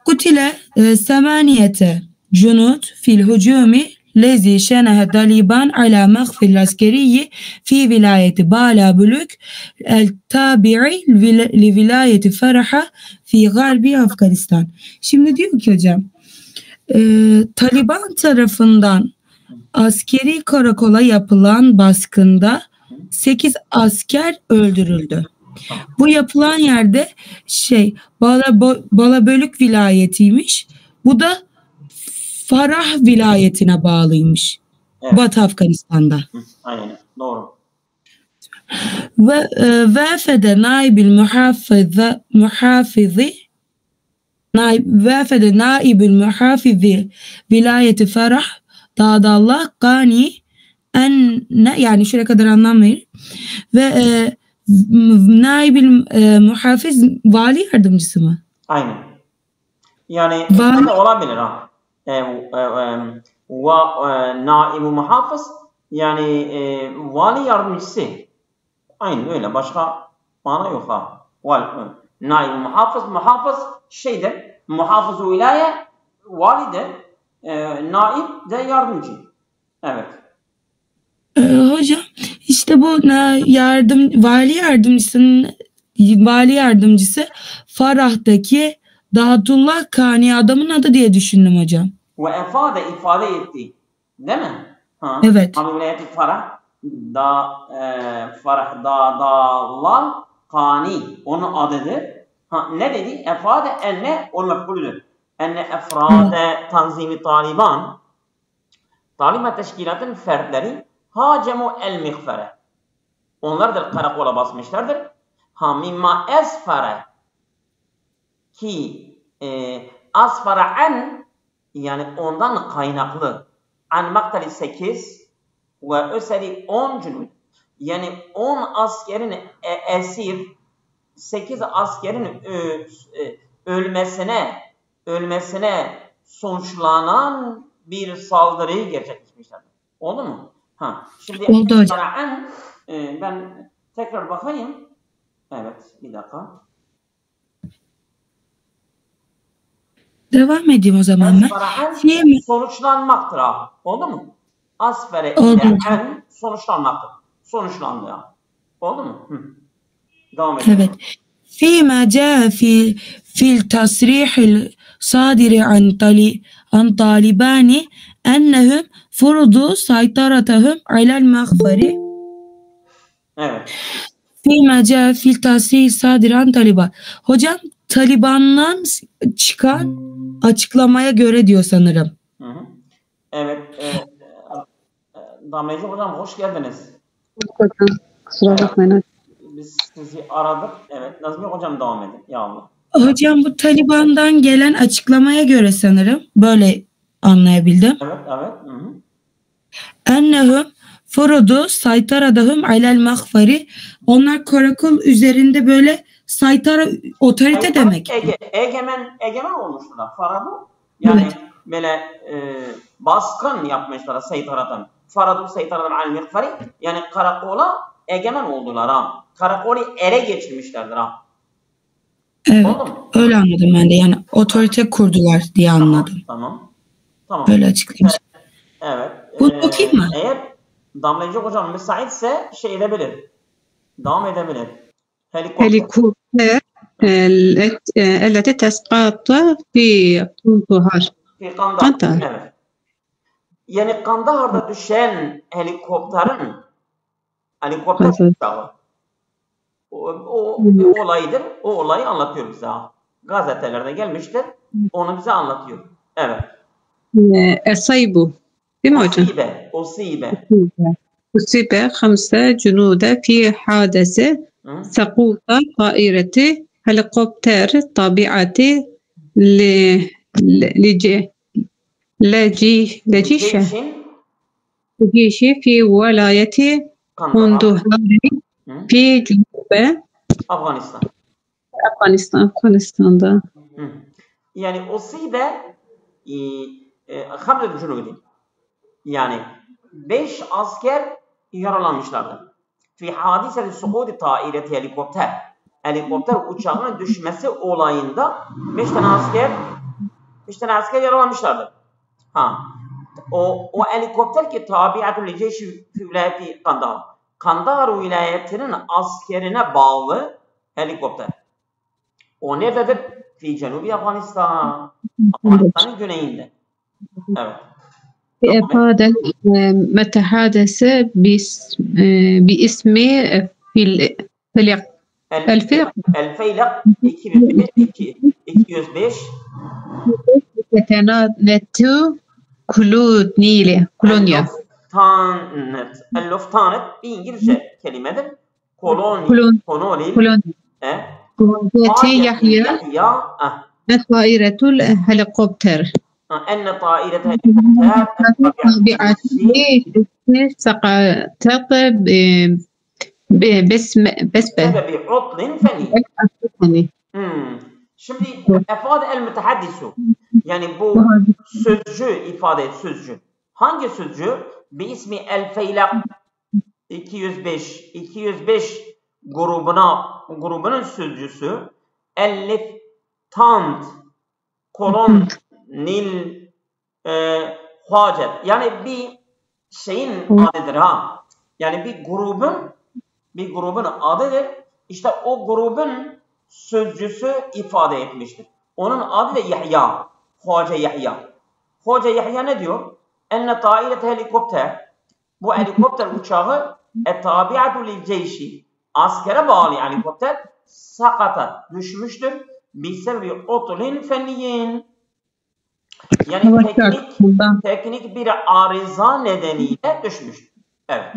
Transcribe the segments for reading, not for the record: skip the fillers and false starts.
قتل 8 جنود في الهجوم الذي شنه طالبان على مخفى العسكري في ولاية بالابلوك التابع لولاية فرحة في غرب Afganistan. Şimdi diyor ki hocam, Taliban tarafından askeri karakola yapılan baskında 8 asker öldürüldü. Bu yapılan yerde Balabölük vilayetiymiş. Bu da Farah vilayetine bağlıymış. Evet. Batı Afganistan'da. Aynen. Doğru. Ve vefede naibil muhafizi vilayeti Farah Dağdallah Gani yani şuraya kadar anlam verir. Ve naibil muhafiz vali yardımcısı mı? Aynen. Yani Vali olabilir ha. Naib-i muhafız yani vali yardımcısı. Aynen öyle. Başka mana yok ha. Naib-i muhafız şeydir. Muhafız-ı vilaye validir. Naib de yardımcı. Evet. Hocam işte bu vali yardımcısı Farah'taki Dağdullah Kani adamın adı diye düşündüm hocam. Ve ifade etti. Değil mi? Ha. Evet. Ama vilayeti Farah Dağdullah Kani onun adıdır. Ha, ne dedi? Efade enne o mef'ulüdür. Enne efrade tanzimi Taliban teşkilatın fertleri hacemu el mihfere. Onlardır karakola basmışlardır. Ha mimma esfere ki asfara yani ondan kaynaklı an maktali 8 ve öseri 10 cünüt yani 10 askerin esir 8 askerin ölmesine sonuçlanan bir saldırıyı gerçekleştirmişlerdir. Oldu mu? Ha. Şimdi oldu hocam. Ben tekrar bakayım. Evet, bir dakika. Devam edeyim o zaman ben. Sonuçlanmaktır ha. Oldu mu? Asfere en sonuçlanmaktır. Sonuçlandı ya. Oldu mu? Devam edelim. Evet. فيما جاء في التصريح الصادر عن طالبان أنهم فرضوا سيطرتهم على المخفر. Evet. فيما جاء في التصريح الصادر عن طالبان. Hocam Taliban'dan çıkan açıklamaya göre diyor sanırım. Evet. Damlacı hocam hoş geldiniz. Kusura bakmayın. Biz sizi aradık. Evet. Nazmi hocam devam edin. Ya Allah. Hocam bu Taliban'dan gelen açıklamaya göre sanırım. Böyle anlayabildim. Evet. Ennehum furudu saytaradahum alel mahfari. Onlar karakol üzerinde böyle saytara otorite demek. Egemen olmuşlar. Faradu yani evet. Böyle baskın yapmışlar saytaradan. Faradu saytaradan alel mahfari yani karakola egemen oldular ha. Karakolu ele geçirmişlerdir ha. Evet. Öyle anladım ben de. Yani otorite kurdular diye anladım. Tamam. Böyle açıklayayım. Evet. Bunu okuyayım mı? Eğer Damlacı hocam müsaitse şey edebilir. Devam edebilir. Helikopter التي تسقط في قندهار. Kandahar. Evet. Yani Kandahar'da düşen helikopter uçağı. O olaydır. O olayı anlatıyor bize. Gazetelerde gelmiştir. Onu bize anlatıyor. Evet. Esaybu. Değil mi hocam? Usibe. Usibe 5 جنود في حادثة سقوط طائرة هليكوبتر طابعة لجيش في ولاية قندهار في جنوب Afganistan'da. Yani usibe 5 cunudi. Yani 5 asker yaralanmışlardı. Fi hadiseti suudi taireti helikopter. helikopter uçağının düşmesi olayında 5 tane asker yaralanmışlardı. O helikopter ki tabiatul li ceyşi fi vilayeti Kandahar. Kandahar vilayetinin askerine bağlı helikopter. O nerededir? Fi Cenubi Afganistan. Afganistan'ın güneyinde. Evet. بإفادة متى حدث باسم الفلق الفيلق 205 كانت كولونيا Lufthansa bir İngilizce kelimedir. Koloni. يحيى طائرة الهليكوبتر أن طائرة الهليكوبتر سقطت بسبب عطل فني. Şimdi ifade el mütehaddisu. Yani bu sözcü ifade et sözcü. Hangi sözcü? Bir ismi el feylak 205 grubunun sözcüsü el-liftant kolon nil hacet. Yani bir şeyin adıdır ha. Yani bir grubun adıdır. İşte o grubun sözcüsü ifade etmiştir. Onun adı da Yahya. Hoca Yahya. Hoca Yahya ne diyor? Enne ta'iret helikopter. Bu helikopter uçağı tabiatu lil ceyşi. Askere bağlı helikopter sakata düşmüştür. Bisebebi otulin fenniyin. Yani teknik bir arıza nedeniyle düşmüştür. Evet.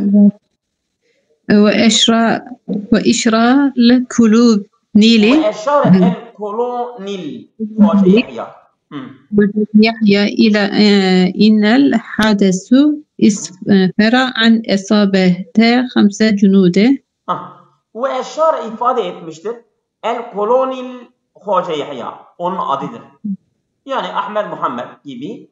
وإشراء الكلوب نيلي وإشارة الكولونيل يحيى إلى إن الحادث اسفر عن إصابة 5 جنود وإشارة ifade etmiştir. El kolonil Hoca Yahya. Onun adıdır. Yani Ahmet Muhammed gibi.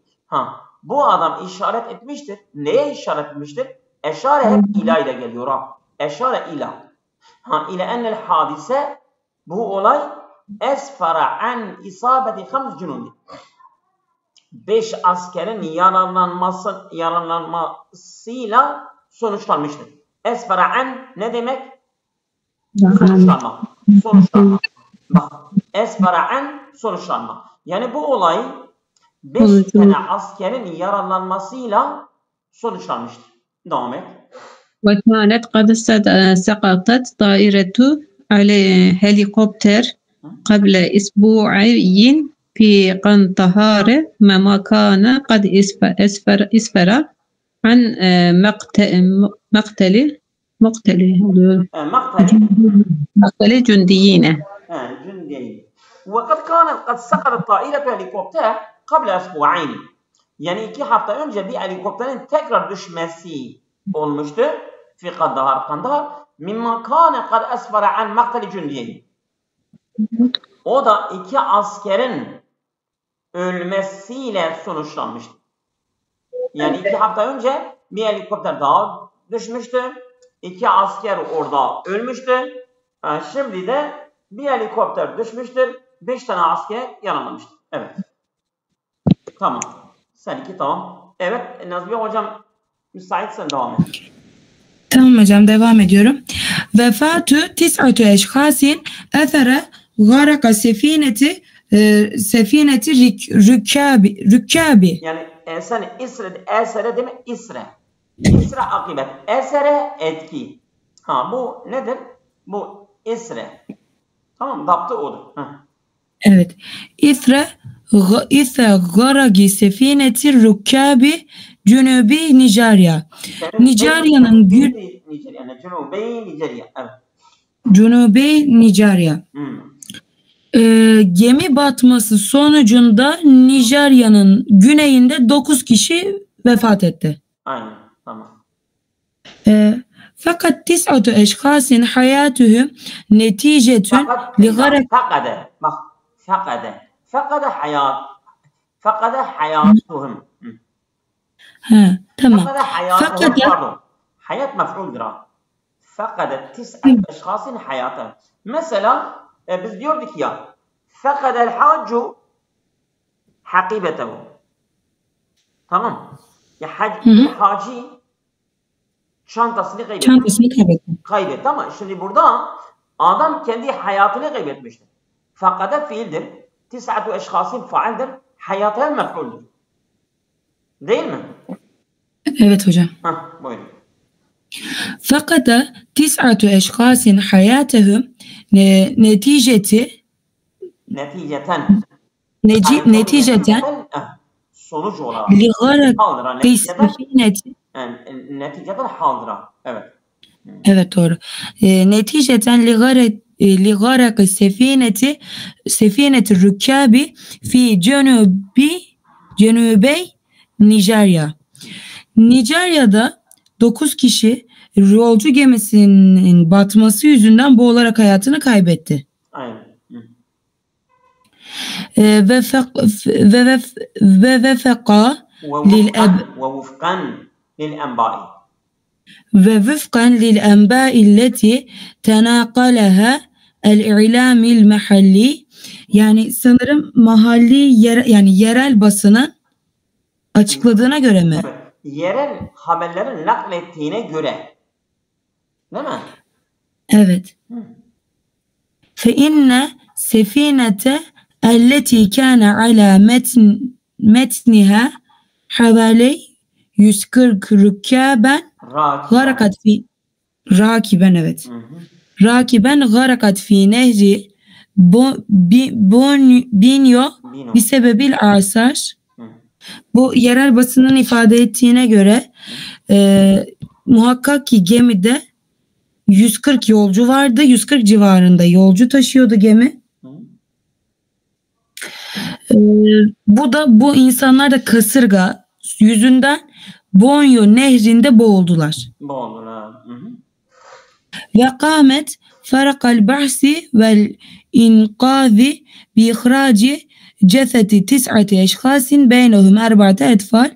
Bu adam işaret etmiştir. Neye işaret etmiştir? Eşare hep ila ile geliyor ha. Eşare ila. İle ennel hadise bu olay esfara an isabeti 5 cunudi. 5 askerin yaralanmasıyla sonuçlanmıştır. Esfara an ne demek? Sonuçlanma. Bak. Esfara an sonuçlanma. Yani bu olay 5 tane askerin yaralanmasıyla sonuçlanmıştır. Devam et. وكانت قد سقطت طائرة على هليكوبتر قبل أسبوعين في قندهار ما كان قد أسفر عن مقتل جنديين. وقد كانت قد سقطت طائرة هليكوبتر قبل أسبوعين. Yani 2 hafta önce bir helikopterin tekrar düşmesi olmuştu. Fi Kandahar. Mimma kâne kad esfara an maktali cündiyeyi. O da 2 askerin ölmesiyle sonuçlanmıştı. Yani 2 hafta önce bir helikopter daha düşmüştü. 2 asker orada ölmüştü. Şimdi de bir helikopter düşmüştür. 5 tane asker yaralanmıştır. Evet. Tamam. Seninki tamam. Evet Nazmiye hocam müsaitsen devam et. Tamam hocam devam ediyorum. Vefatü tis'atü eşhasin efere garaka sefineti rükkabi. Yani esere demek isre. İsre akibet. Esere etki. Bu nedir? Bu isre. Tamam daptı odur. Evet. İsre garagi sefineti rükkabi Cünubi Nijerya. Nijerya'nın Cünubi Nijerya. Gemi batması sonucunda Nijerya'nın güneyinde 9 kişi vefat etti. Aynen, tamam. Fakat tis'atu eşhasin hayatuhum neticetün ligarak fakade hayatuhum. Tamam. Fakat hayat mef'uldur ha. فقدت 9 أشخاص حياتهم. Mesela biz diyorduk ya فقد الحاج حقيبته. Tamam. Ya hacı çantasını kaybetti. Çantasını kaybetti. Kaybetti ama şimdi burada adam kendi hayatını kaybetmiştir. Fakade fiildir. 9 eşkasın faaldir. Hayatı mef'uldür. Değil mi? Evet hocam. Buyurun. فقد 9 أشخاص حياتهم neticeten sonuç olarak لغرق السفينة. Neticeten haldıra. Evet. Evet doğru. Neticeten لغرق سفينة الركاب في جنوبي Nijerya. Nijerya'da 9 kişi yolcu gemisinin batması yüzünden boğularak hayatını kaybetti. Aynen. Ve وفقا للأنباء التي تناقلها الإعلام المحلي, yani sanırım mahalli yani yerel basının açıkladığına göre mi? Evet. Yerel haberlerin naklettiğine göre. Değil mi? Evet. فإن سفينة التي كان على متنها حوالي 140 ركابا غرقت في راكبا غرقت في نهر بينيو بسبب الأعصار. Bu yerel basının ifade ettiğine göre muhakkak ki gemide 140 yolcu vardı. 140 civarında yolcu taşıyordu gemi. Bu insanlar da kasırga yüzünden Bonyo nehrinde boğuldular. Ve kâmet farakal bahsi vel inqâzi bi ihraci cesedi 9 eşkâsin beynehum 4 etfal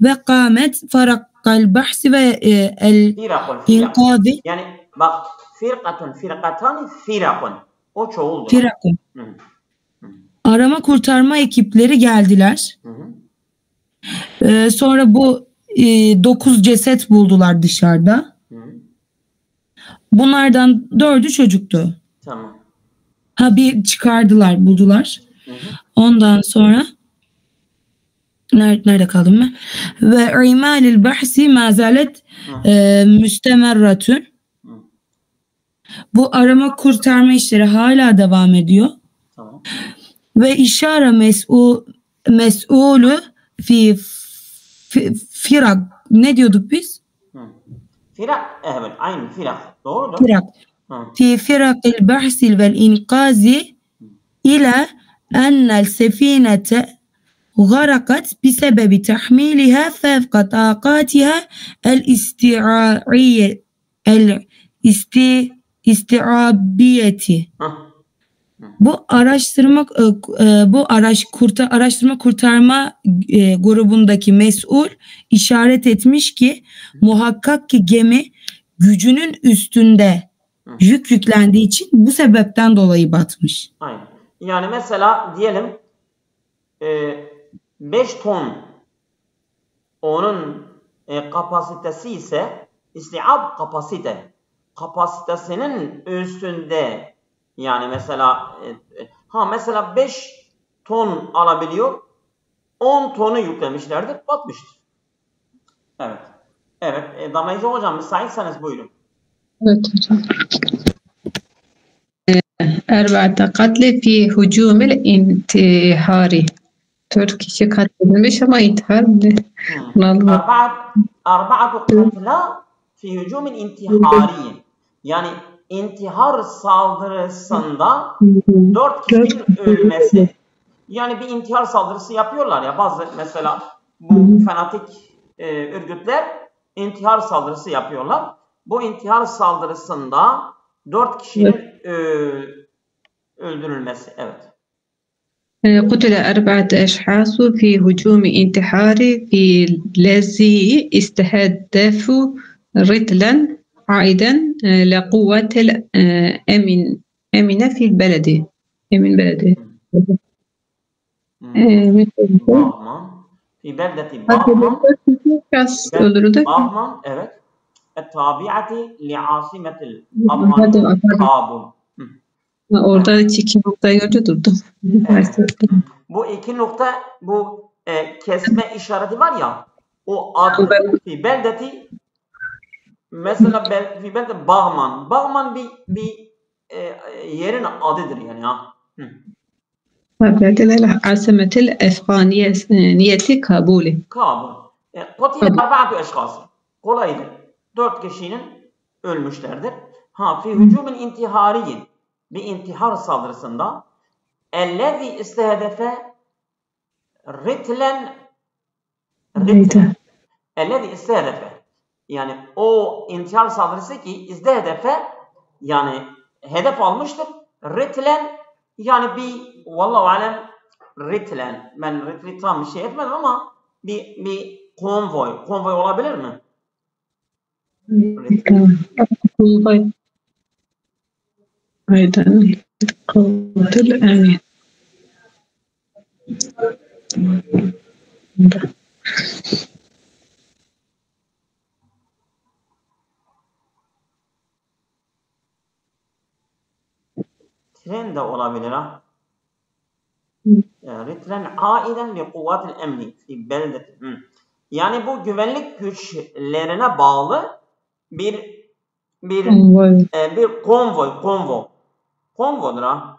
ve kâmet farakal bahsi ve el inqâzi, yani bak firkatan firakun o çoğuldu. Firakun. Arama kurtarma ekipleri geldiler. Sonra bu 9 ceset buldular dışarıda. Bunlardan 4'ü çocuktu. Tamam. Bir çıkardılar, buldular. Ondan sonra nerede kaldım ben? Ve imalil bahsi mazalet müstemerratun. Bu arama kurtarma işleri hala devam ediyor. Tamam. Ve işare mes'ulu firak. Ne diyorduk biz? Firak. Evet, aynı firak. Doğrudur. Firak. Fi firakil bahsil vel inkazi ila ennel sefinete غرقت بسبب تحميلها فوق طاقاتها الاستيعابية. Bu araştırma kurtarma grubundaki mesul işaret etmiş ki muhakkak ki gemi gücünün üstünde yük yüklendiği için bu sebepten dolayı batmış. Aynen. Yani mesela diyelim 5 ton onun kapasitesi ise istiab kapasitesinin üstünde, yani mesela mesela 5 ton alabiliyor, 10 tonu yüklemişlerdir, batmıştır. Evet. Evet. Damlayıcı hocam müsaitseniz buyurun. Evet hocam. 4 katle fi hücumil intihari. 4 kişi katledilmiş ama intihar mı? 4 katla fi hücumil intihari. Yani intihar saldırısında 4 kişinin ölmesi. Yani bir intihar saldırısı yapıyorlar ya, bazı mesela bu fanatik örgütler intihar saldırısı yapıyorlar. Bu intihar saldırısında 4 kişinin öldürülmesi. Evet. قتل 4 أشخاص في هجوم انتحاري في الذي استهدفوا رتلا عائدا لقوة الأمن في البلد أمن بلده Bahman. Fi beldeti Bahman. Bahman, evet. Et-tabi'ati li'asimetil Afgan Kabul. Orada iki nokta görünce durdum. Evet. Bu iki nokta, bu kesme işareti var ya, o adı fi beldeti, mesela fi beldeti Bahman. Bahman bir yerin adıdır yani ha. بدل عاصمة الأفغانية كابول. Kabul. Kutile arba'atu eşkhas. Kolaydır. 4 kişinin ölmüşlerdir. Fi hücumin intihariyin, bir intihar saldırısında ellezî istehedefe ritlen ellezî istehedefe, yani o intihar saldırısı ki istehedefe, yani hedef almıştır. Ritlen, yani bir vallahu alem, ritlen, ben ritli tam bir şey etmedim ama bir konvoy olabilir mi? konvoy aydan kuvvetul emin. Tren de olabilir ha. Ritlen aiden li kuvvetil emni fi beldeti. Yani bu güvenlik güçlerine bağlı bir konvoydur ha.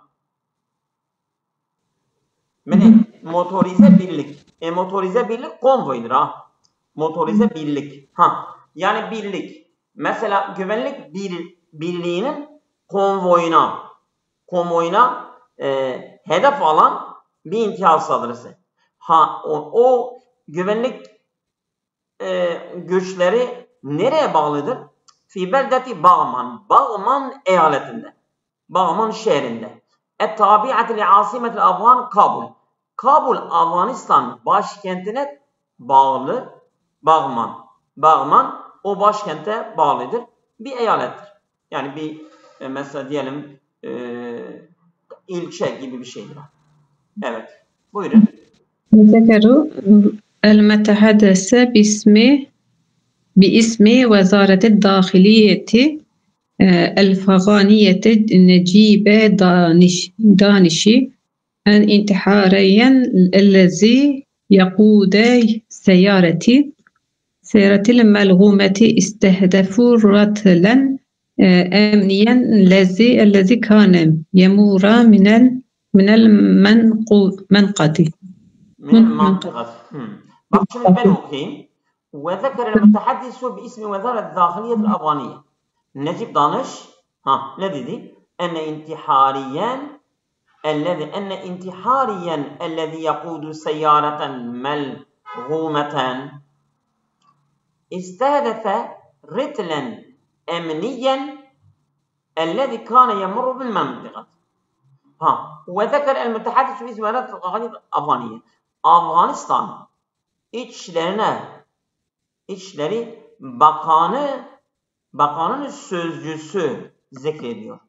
Yani motorize birlik. Motorize birlik konvoydur ha. Motorize birlik. Yani birlik. Mesela güvenlik birliğinin konvoyuna hedef alan bir intihar saldırısı. O güvenlik güçleri nereye bağlıdır? Fi beldeti Bağman. Bağman eyaletinde. Bağman şehrinde. Et-tabi'ati li asimetil Afgan Kabul. Kabul, Afganistan başkentine bağlı. Bağman o başkente bağlıdır. Bir eyalettir. Yani bir mesela diyelim ilçe gibi bir şeydir. Evet. Buyurun. ذكروا المتحدث باسم وزارة الداخلية الأفغانية نجيب دانشي الانتحاري الذي يقود سيارة الملغومة استهدف رتلا أمنيا الذي كان يمر من المنطقة. Bak şimdi ben okuyayım. وذكر المتحدث باسم وزارة الداخلية الأفغانية Necip Danış ne dedi? أن انتحاريا الذي يقود سيارة ملغومة استهدف رتلا أمنيا الذي كان يمر بالمنطقة. وذكر المتحدث باسم وزارة الداخلية الأفغانية. Afganistan İçişleri Bakanı'nın sözcüsü zikrediyor.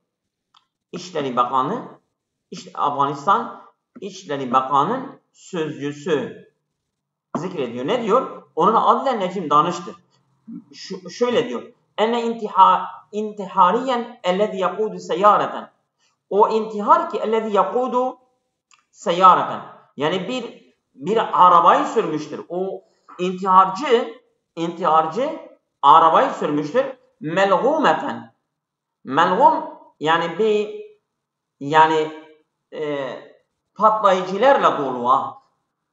İçişleri Bakanı, Afganistan İçişleri Bakanı'nın sözcüsü zikrediyor. Ne diyor? Onun adı da Necip Danış'tır. Şöyle diyor. Enne intihariyen ellezî yakûdu seyâreten. O intihar ki ellezî yakûdu seyâreten. Yani bir arabayı sürmüştür. O intiharcı arabayı sürmüştür. Melgûmeten. Melgûm yani patlayıcılarla dolu.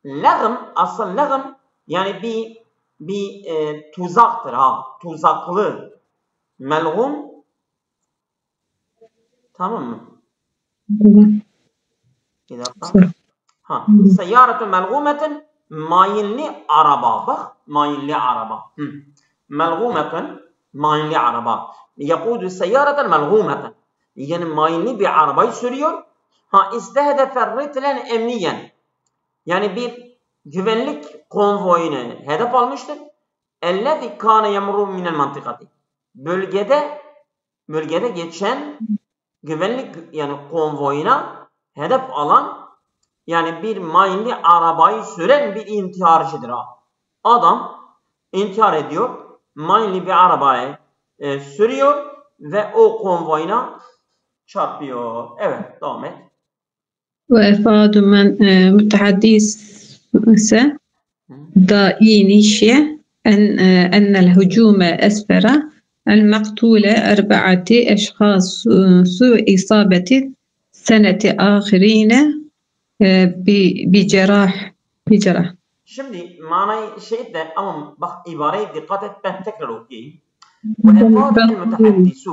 Lağım, asıl lağım yani bir tuzaktır tuzaklı. Melgûm, tamam mı? Bir dakika. Seyyâretü melgûmeten, mayinli araba. Bak, mayinli araba. Melgûmeten, mayinli araba. Yakûdü seyyâreten melgûmeten. Yani mayinli bir arabayı sürüyor. İstehedefe ritlen emniyen. Yani bir güvenlik konvoyunu hedef almıştır. Ellezî kâne yemurû minel mantıkati. bölgede geçen güvenlik yani konvoyuna hedef alan yani bir mayınlı arabayı süren bir intiharcıdır. Adam intihar ediyor, mayınlı bir arabayı sürüyor ve o konvoyuna çarpıyor. Evet, devam et. وإفاد من متحدث داعينيشيا أن الهجوم أسفر المقتول 4 أشخاص سوء إصابة سنة آخرين بجراح. Şimdi manayı de ama bak ibareye dikkat et, ben tekrar okuyayım. وإفاد المتحدث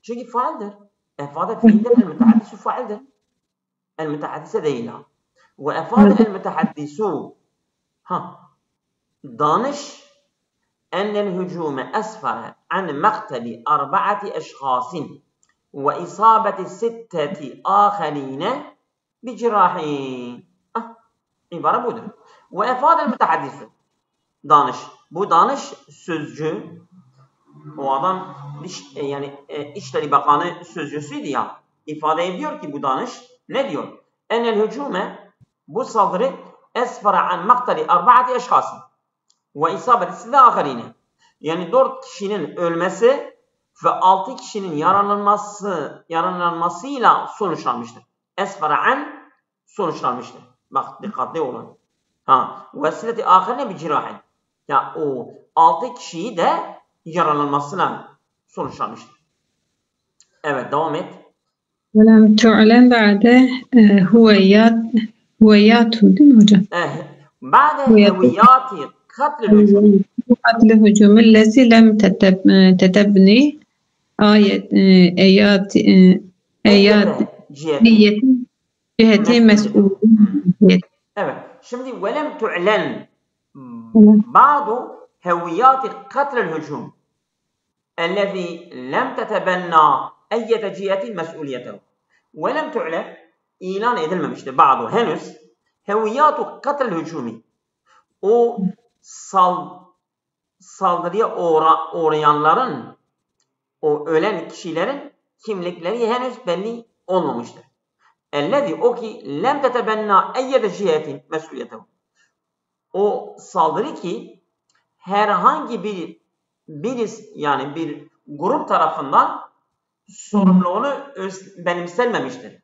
çünkü faildir. إفادة fiildir, المتحدث faildir. المتحدث değil. وإفاد المتحدث دانش أن الهجوم أسفر عن مقتل 4 أشخاص وإصابة 6 آخرين بجراح. İbare budur. وإفاد المتحدث danış. Bu danış sözcü. O adam yani İçişleri Bakanı sözcüsüydü ya. İfade ediyor ki bu danış ne diyor? Enel hücume bu saldırı esfara an maktali 4 eşhasın ve isabeti 6 aharine. Yani 4 kişinin ölmesi ve 6 kişinin yaralanmasıyla sonuçlanmıştır. Esfara an sonuçlanmıştır. Bak dikkatli olun. Ve sileti aharine bir cirahin. Ya o 6 kişiyi de yaralanmasına sonuçlanmıştır. Evet, devam et. ولم تعلن بعد هويات değil mi hocam? بعد هويات قتل الهجوم الذي لم تتبني آيات ciheti مسؤولية. Evet. Şimdi ولم تعلن بعض هويات قتل الهجوم الذي لم تتبنى أي جهة مسؤوليته. ولم تعلن ilan edilmemiştir. Bazı henüz heviyatu katil hücumi o saldırıya uğrayanların o ölen kişilerin kimlikleri henüz belli olmamıştır. Ellezî o ki lem tetebenna eyyede cihetin mesuliyetehu. O saldırı ki herhangi yani bir grup tarafından sorumluluğunu benimsenmemiştir.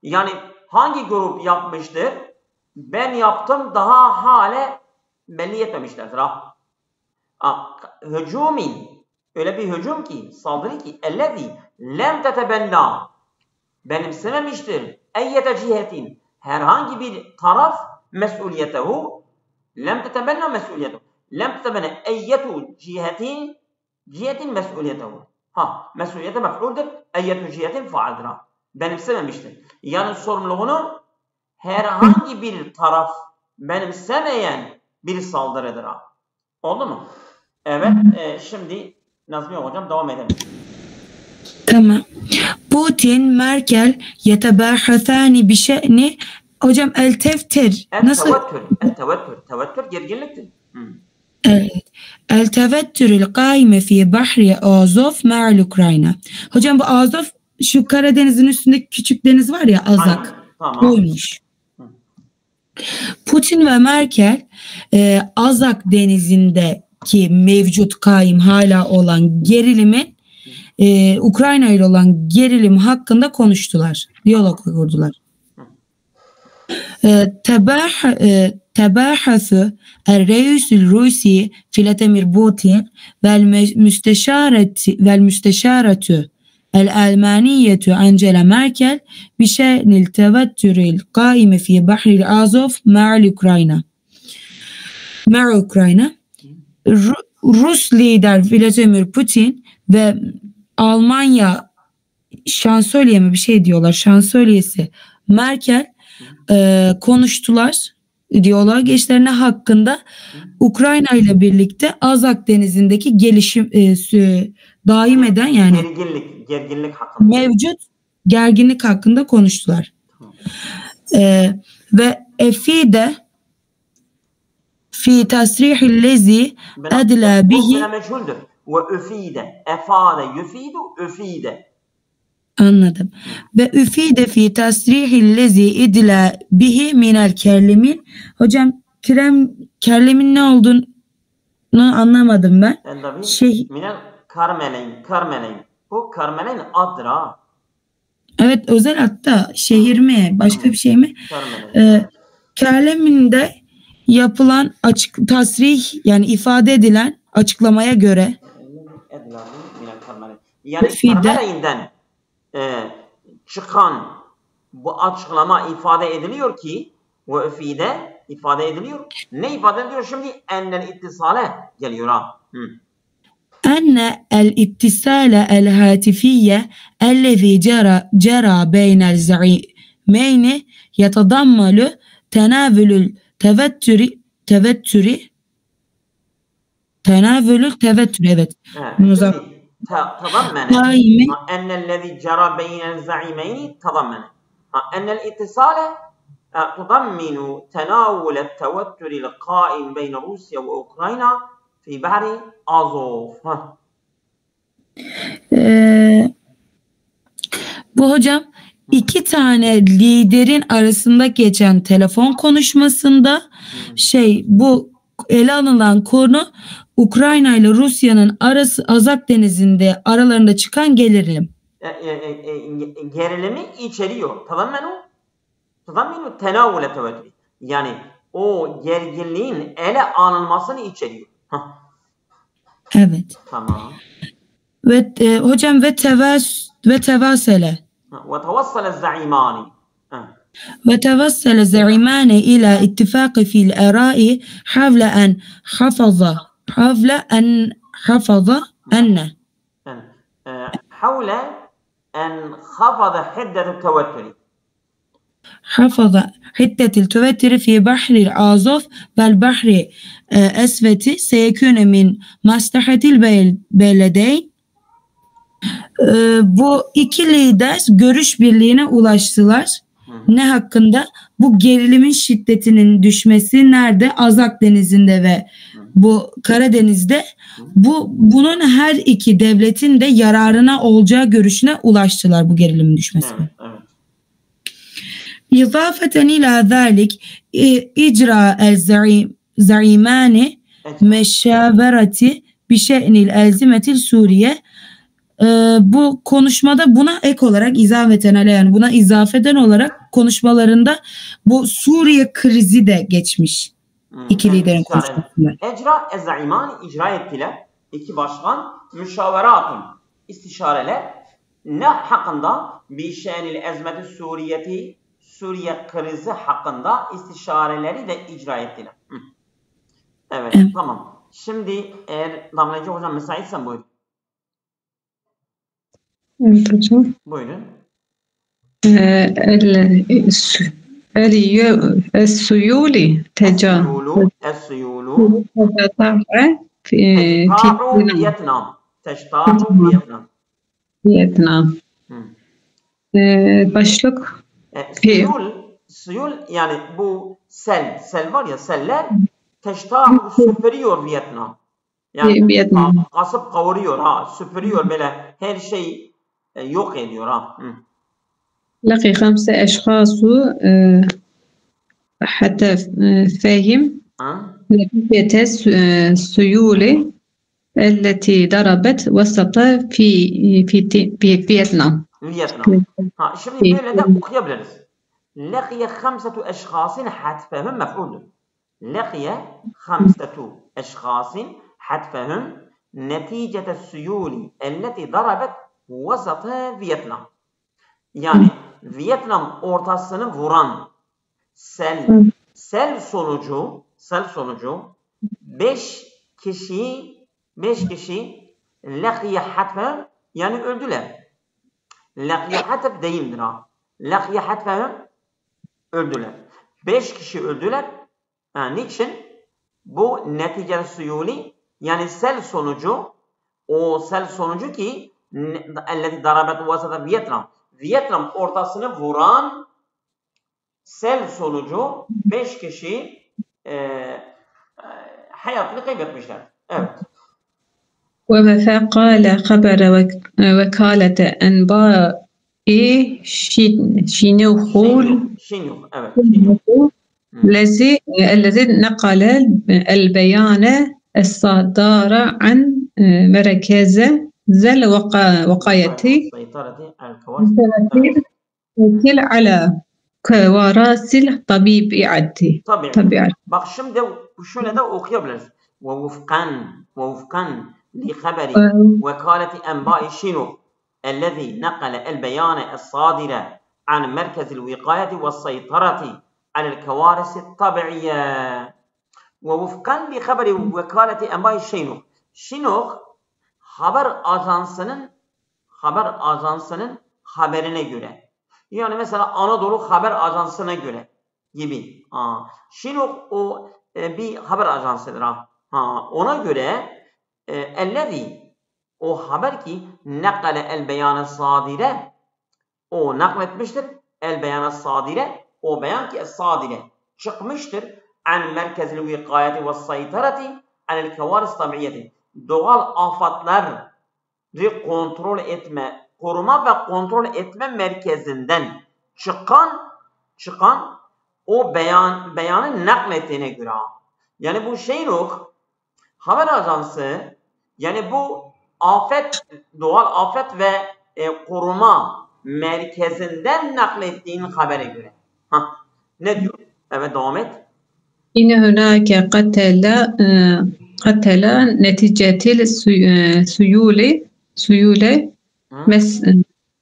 Yani hangi grup yapmıştır? Ben yaptım daha hale belli etmemişlerdir. Hücumin öyle bir hücum ki saldırı ki ellezî lem tetebenna benimsememiştir. Eyyete cihetin herhangi bir taraf mesuliyetehu lem tetebenna mesuliyetehu lem tetebenna eyyetu cihetin mesuliyetehu. Mesuliyete mef'uldir. Eyyetu cihetin faaldir. Benimsememiştir. Yani sorumluluğunu herhangi bir taraf benimsemeyen bir saldırıdır. Oldu mu? Evet. Şimdi Nazmiye hocam devam edelim. Tamam. Putin, Merkel yetebâhethâni bişe'ni hocam el-tevtir. Nasıl? Tevettür gerginliktir. Evet. El-tevettürül kaime fi bahri Azov ma'al Ukrayna. Hocam bu Azov şu Karadeniz'in üstündeki küçük deniz var ya, Azak. Tamam. Oymuş. Putin ve Merkel Azak denizindeki mevcut kaim hala olan gerilimin Ukrayna ile olan gerilim hakkında konuştular. Diyalog kurdular. تباحث الرئيس الروسي فلاديمير بوتين والمستشارة الألمانية أنجيلا ميركل بشأن التوتر القائم في بحر الأزوف مع أوكرانيا. Rus lider Vladimir Putin ve Almanya şansölye mi bir şey diyorlar, şansölyesi Merkel konuştular. Diyalog geçişlerine hakkında Ukrayna ile birlikte Azak denizindeki gelişim daim eden yani gerginlik hakkında mevcut gerginlik hakkında konuştular. Ve efide fi tasrihillezi adla bihi Ve üfide. Efade yüfidu üfide. Anladım. Ve üfide fi tasrihillezi idla bihi minel kerlemin. Hocam kerlemin ne olduğunu anlamadım ben. Şey, minel karmeleyn. Bu karmeleyn adır ha. Evet, özel hatta şehir mi başka bir şey mi? Kerleminde yapılan tasrih yani ifade edilen açıklamaya göre yani Karmeleyn'den çıkan bu açıklama ifade ediliyor ki ve üfide ifade ediliyor. Ne ifade ediyor şimdi? Ennel ittisale geliyor ha. Enne el ittisale el hatifiyye ellezî cera beynel za'imeyni yetadammalu tenavülül tevettürü evet. تضمن أن الذي جرى بين الزعيمين تضمن أن الاتصال تضمن تناول التوتر القائم بين روسيا وأوكرانيا في بحر أزوف. Bu hocam iki tane liderin arasında geçen telefon konuşmasında bu ele alınan konu Ukrayna ile Rusya'nın Azak Denizi'nde aralarında çıkan gerilim. Gerilimi içeriyor. Tamamen tenavule tevettür. Yani o gerginliğin ele alınmasını içeriyor. Evet. Tamam. Ve hocam ve tevasele. وتوصل الزعيمان إلى اتفاق في الآراء حول أن حفظ حدة التوتر. حفظ حدة التوتر في بحر الأزوف والبحر الأسود سيكون من مصلحة البلدين. Bu iki lider görüş birliğine ulaştılar. Ne hakkında? Bu gerilimin şiddetinin düşmesi nerede? Azak Denizi'nde ve bu Karadeniz'de. Bunun her iki devletin de yararına olacağı görüşüne ulaştılar bu gerilimin düşmesine. İzafeten ila zalik icra el-zaimani meşaverati bişe'nil elzimetil Suriye. Bu konuşmada buna ek olarak yani buna izafeden olarak konuşmalarında bu Suriye krizi de geçmiş. İki liderin konuşmasında. Ecra ez-zaimani icra ettiler. İki başkan müşaveratun istişareler ne hakkında? Bişenil ezmeti Suriyeti Suriye krizi hakkında istişareleri de icra ettiler. Evet, tamam. Şimdi eğer Damlacı hocam müsaitsen buyurun. Evet hocam. Buyurun. السيول السيول تشتاح فيتنام. Başlık suyul yani bu sel var ya seller teştahu süpürüyor Vietnam. Yani Vietnam. kasıp kavuruyor süpürüyor böyle her şey yok ediyor لقي 5 أشخاص حتى فهم نتيجة السيول التي ضربت وسط في فيتنام. Şimdi böyle de okuyabiliriz. لقي 5 أشخاص حتفهم مفعول. لقي 5 أشخاص حتفهم نتيجة السيول التي ضربت وسط فيتنام. Yani Vietnam ortasını vuran sel sonucu 5 kişi laqiye hatfem yani öldüler. Laqiye hatf deyimdir ha. Laqiye hatfem öldüler. 5 kişi öldüler. Niçin? Bu netice suyuli yani sel sonucu ki elleti darabet vasata Vietnam ortasını vuran sel sonucu 5 kişi hayatını kaybetmişler. Evet. وفقال خبر وكالة أنباء شينوخول Şinyuk. Evet. Şinyuk. الذي نقل البيان الصادر عن مركز الوقاية سيطرة الكوارث على كوارث الطبيعة. Bak şimdi şöyle de okuyabiliriz. ووفقا لخبر وكالة أنباء شينوخ الذي نقل البيان الصادر عن مركز الوقاية والسيطرة على الكوارث الطبيعية ووفقا لخبر وكالة أنباء شينوخ Şinok haber ajansının haberine göre. Yani mesela Anadolu Haber Ajansı'na göre gibi. Şinok o bir haber ajansıdır. Ona göre ellezî o haber ki nakale el beyanı sadire o nakletmiştir. El beyanı sadire o beyan ki sadire çıkmıştır. An merkezil vikayeti ve saytarati anil kevaris tabiiyeti. Doğal afatları kontrol etme, koruma ve kontrol etme merkezinden çıkan o beyanı naklettiğine göre. Yani bu Şinok haber ajansı yani bu doğal afet ve koruma merkezinden naklettiğin habere göre. Ne diyor? Evet devam et. İnne hunâke قتل نتيجة سيولة مستمرة من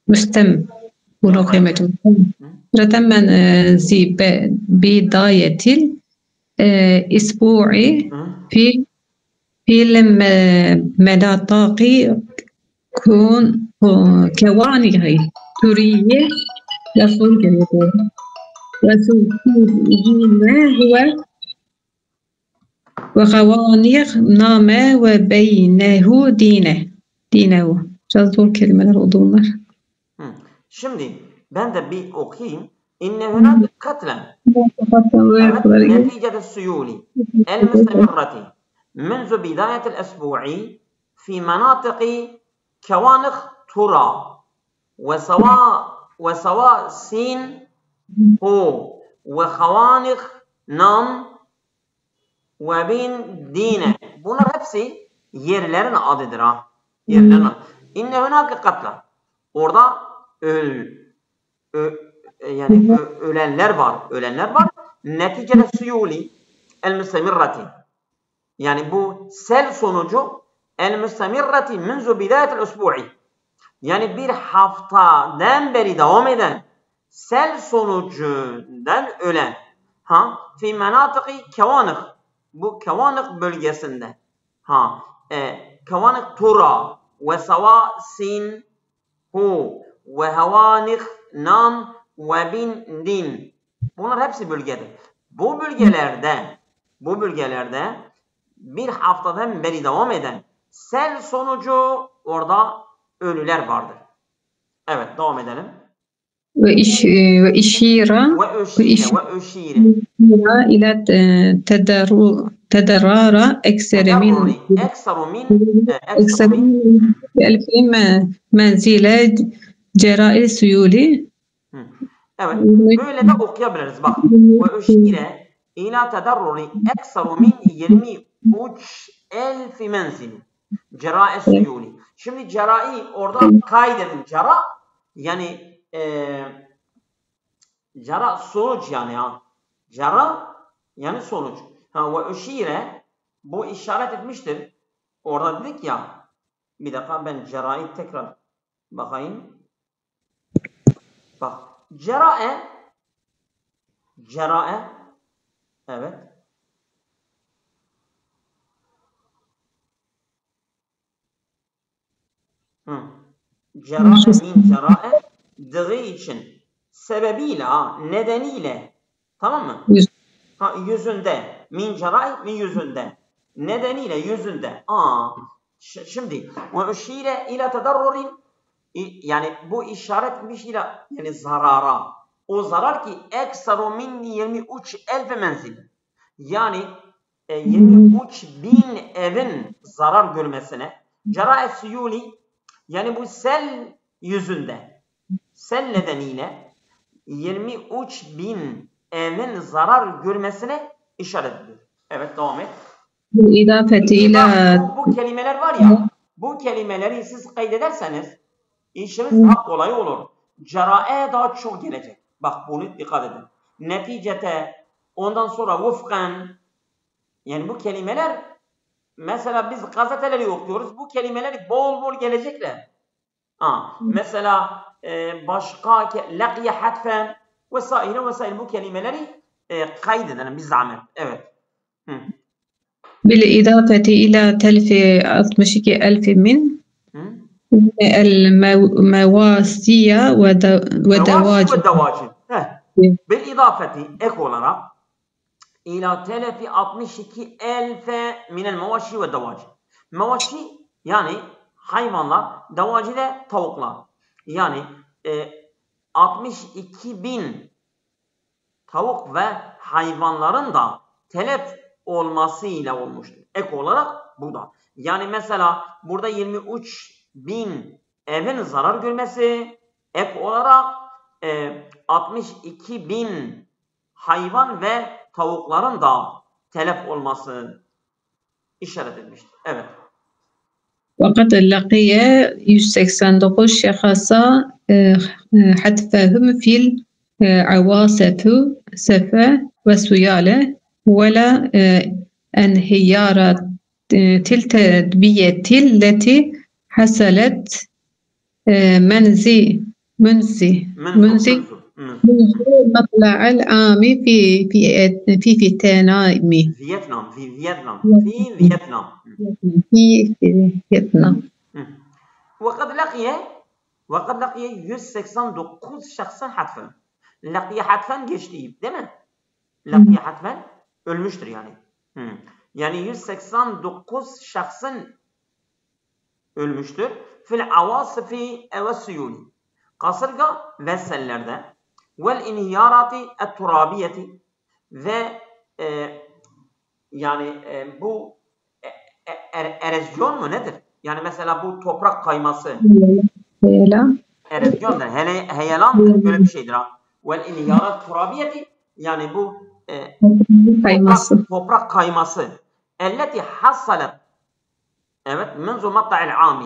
بداية الأسبوع في المناطق كوانغ تورية وخوانيق نامه وبينه دينه. Biraz zor kelimeler oldu bunlar. Şimdi ben de bir okuyayım. İnne hunâke katlen neticede suyuli el müstemirrati منذ بداية الأسبوع في مناطق كوانخ ترى وسواء سين هو وخوانخ نام ve bin dine. Bunlar hepsi yerlerin adıdır ha. Yerlerin adı. İnne hunâke katla. Orada ölenler var. Neticede suyuli el müstemirrati. Yani bu sel sonucu el müstemirrati minzu bidayetil usbu'i. Yani bir haftadan beri devam eden sel sonucundan ölen. Fi menatıki kevanık. Bu Kevanık bölgesinde. Kevanık Tura ve Sava Sin Hu ve Havanık Nam ve Bin Din. Bunlar hepsi bölgedir. Bu bölgelerde bir haftadan beri devam eden sel sonucu orada ölüler vardır. Evet devam edelim. وأشير إلى تضرر أكثر من 1000 منزل جراء السيول. Evet. Böyle de okuyabiliriz. Bak. وأشير إلى تضرر أكثر من 23,000 منزل جراء السيول. Şimdi cerai orada kaydedin. Cara yani cara sonuç yani cara yani sonuç. Ve üşire bu işaret etmiştir. Orada dedik ya bir dakika ben carayı tekrar bakayım. Bak cerae evet. Cerae min cerae dığı için sebebiyle nedeniyle tamam mı? Yüzünde min cerae min yüzünde nedeniyle yüzünde şimdi ve üşire ila tedarrurin yani bu işaret bir şeyle yani zarara o zarar ki eksaru min 23,000 menzil yani 23.000 evin zarar görmesine Cera'es suyuli yani bu sel yüzünde, sel nedeniyle 23.000 evin zarar görmesine işaret ediyor. Evet, devam et. بالإضافة إلى Bu kelimeler var ya, bu kelimeleri siz kaydederseniz işiniz daha kolay olur. Cera'e daha çok gelecek. Bak bunu dikkat edin. Neticete, ondan sonra vufkan, yani bu kelimeler, mesela biz gazeteleri okuyoruz, bu kelimeler bol bol gelecekler. Mesela başka laqiye hatfen vesaire bu kelimeleri kaydedelim bir zahmet. Evet. بالإضافة إلى تلف 62,000 من المواشي والدواجن. بالإضافة ek olarak ila telefi 62,000 minel mevaşi ve davacin. Mevaşi yani hayvanlar, davaci de tavuklar. Yani 62.000 tavuk ve hayvanların da telef olmasıyla olmuştur. Ek olarak bu da. Yani mesela burada 23.000 evin zarar görmesi, ek olarak 62.000 hayvan ve tavukların da telef olması işaret edilmiştir. Evet. وقد لقي 189 شخصا حتفهم في العواصف سفا وسيالة ولا انهيار تلك التدبية التي حصلت منذ مطلع العام في فيتنام. وقد لقي 189 şahsen hatfen. Laqiye hatfen geçti, değil mi? Laqiye hatfen ölmüştür yani. Yani 189 şahsın ölmüştür. Fil avasifi ve suyuli. Kasırga ve sellerde. Vel inhiyarati et turabiyeti ve yani bu erozyon mu nedir? Yani mesela bu toprak kayması. Erozyondur. Heyelandır. Böyle bir şeydir ha. Vel inhiyarat turabiyeti yani bu toprak kayması. Elleti hasalet. Evet. Menzu matta'il ami.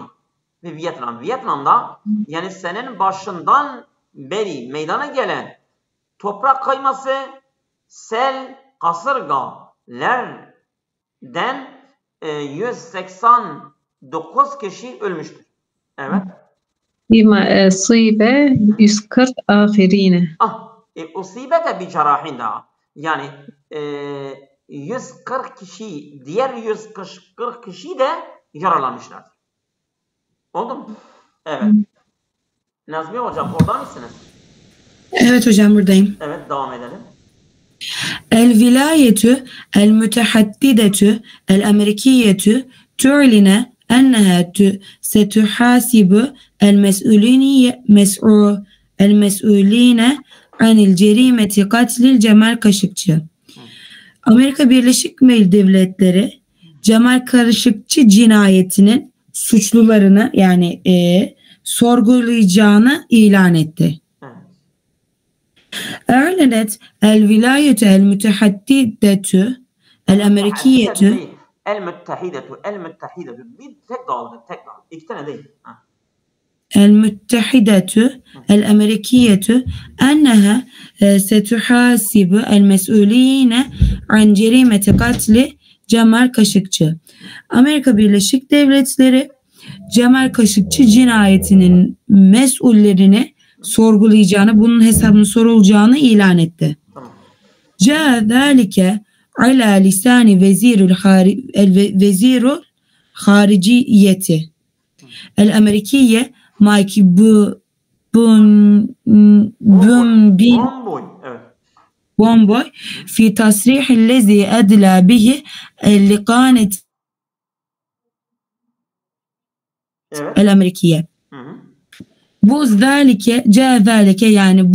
Ve Vietnam'da yani senenin başından beri meydana gelen toprak kayması, sel, kasırgalardan 189 kişi ölmüştür. Evet. Bima usibe 140 ahirine. Usibe de bir cerahin daha. Yani 140 kişi, diğer 140 kişi de yaralanmışlardır. Oldu mu? Evet. Nazmiye hocam orada mısınız? Evet hocam buradayım. Evet, devam edelim. El-vilayetü el-mütehaddidetü el-amerikiyetü tu'line enneha setuhasibu el-mes'uline anil cerimeti katlil Cemal Kaşıkçı. Amerika Birleşik Devletleri Cemal Kaşıkçı cinayetinin suçlularını yani sorgulayacağını ilan etti. E'lenet el-vilayetü el-mütehaddidetü el-amerikiyetü el-müttehidetü bir tek kaldı. İki tane değil. El-müttehidetü el-amerikiyetü enneha setuhasibu el-mes'uline an cerimeti katli Cemal Kaşıkçı. Amerika Birleşik Devletleri Cemal Kaşıkçı cinayetinin mesullerini sorgulayacağını, bunun hesabını sorulacağını ilan etti. Zalike ala lisani vezirul hariciyeti el-amerikiye Mike Bomboy fi tasrih lezi adla bihi liqanet el-amerikiye. Bu zalike yani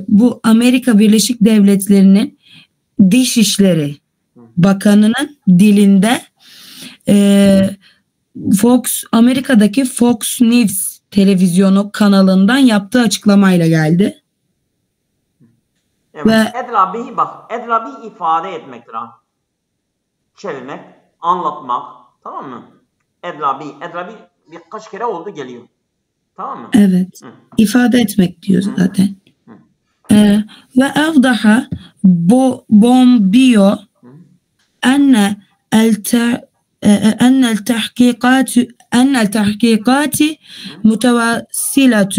bu Amerika Birleşik Devletleri'nin Dışişleri Bakanı'nın dilinde Amerika'daki Fox News televizyonu kanalından yaptığı açıklamayla geldi. Evet. Ve Edlabi bak. Edlabi ifade etmektir ha. Çevirmek, anlatmak. Tamam mı? Edlabi birkaç kere oldu geliyor. Tamam mı? evet, Hı. ifade etmek diyor Hı. zaten. Hı. Ve evdaha Bombio أن التحقيقات متواصلة